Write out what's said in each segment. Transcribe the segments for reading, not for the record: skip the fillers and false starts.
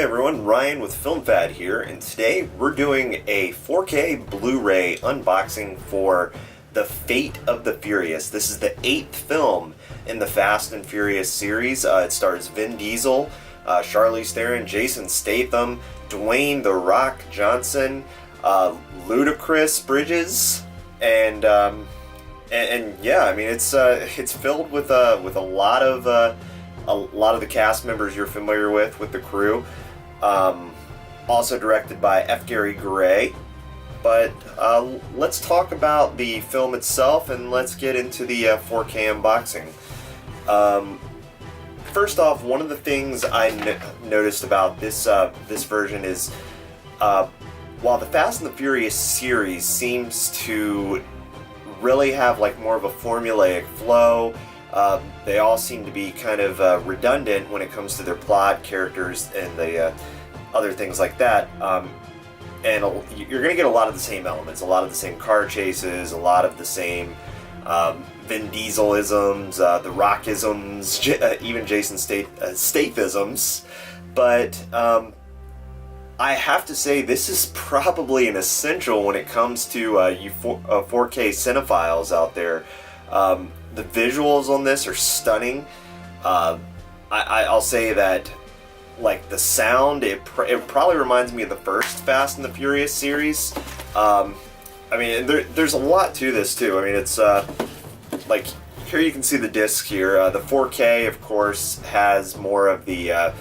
everyone, Ryan with FilmFad here, and today we're doing a 4K Blu-ray unboxing for The Fate of the Furious. This is the 8th film in the Fast and Furious series. It stars Vin Diesel, Charlize Theron, Jason Statham, Dwayne "The Rock" Johnson, Ludacris Bridges, and yeah, I mean it's filled with a lot of the cast members you're familiar with the crew. Also directed by F. Gary Gray. But let's talk about the film itself and let's get into the 4K unboxing. First off, one of the things I noticed about this version is while the Fast and the Furious series seems to really have like more of a formulaic flow, they all seem to be kind of redundant when it comes to their plot, characters, and the other things like that. And you're going to get a lot of the same elements, a lot of the same car chases, a lot of the same Vin Diesel-isms, the Rock-isms, even Jason Statham-isms. But I have to say this is probably an essential when it comes to you 4K cinephiles out there. The visuals on this are stunning. I'll say that, like, the sound, it probably reminds me of the first Fast and the Furious series. I mean, there's a lot to this too. I mean, it's like, here you can see the disc here. The 4K, of course, has more of the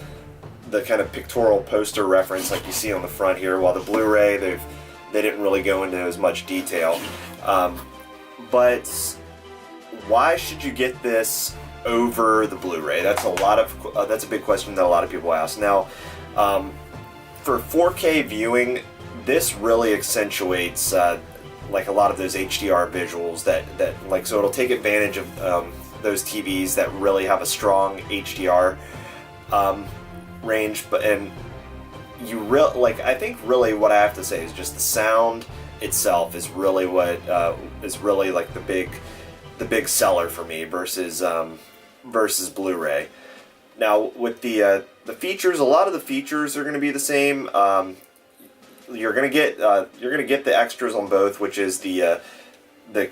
kind of pictorial poster reference like you see on the front here, while the Blu-ray, they didn't really go into as much detail. But why should you get this over the Blu-ray? That's a big question that a lot of people ask. Now, for 4K viewing, this really accentuates like a lot of those HDR visuals that like, so it'll take advantage of those TVs that really have a strong HDR range. And I think really what I have to say is just the sound itself is really what is really like the big seller for me versus Blu-ray. Now with the features, a lot of the features are going to be the same. You're going to get the extras on both, which is the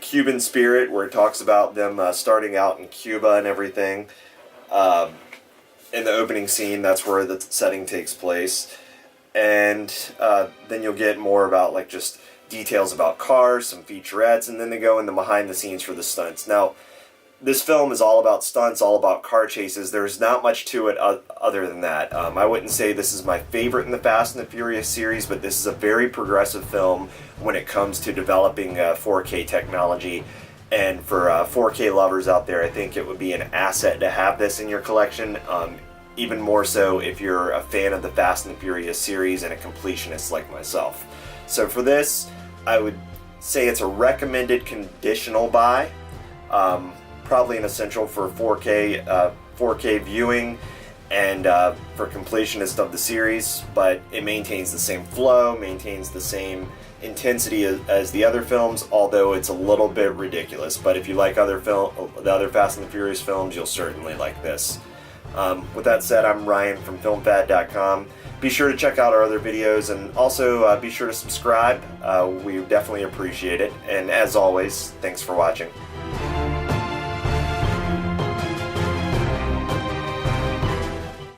Cuban Spirit, where it talks about them starting out in Cuba and everything. In the opening scene, that's where the setting takes place, and then you'll get more about like just details about cars, some featurettes, and then they go in the behind the scenes for the stunts. Now, this film is all about stunts, all about car chases. There's not much to it other than that. I wouldn't say this is my favorite in the Fast and the Furious series, but this is a very progressive film when it comes to developing 4K technology. And for 4K lovers out there, I think it would be an asset to have this in your collection. Even more so if you're a fan of the Fast and the Furious series and a completionist like myself. So for this, I would say it's a recommended conditional buy. Probably an essential for 4K viewing and for completionists of the series, but it maintains the same flow, maintains the same intensity as the other films, although it's a little bit ridiculous. But if you like the other Fast and the Furious films, you'll certainly like this. With that said, I'm Ryan from FilmFad.com. Be sure to check out our other videos, and also be sure to subscribe. We definitely appreciate it. And as always, thanks for watching.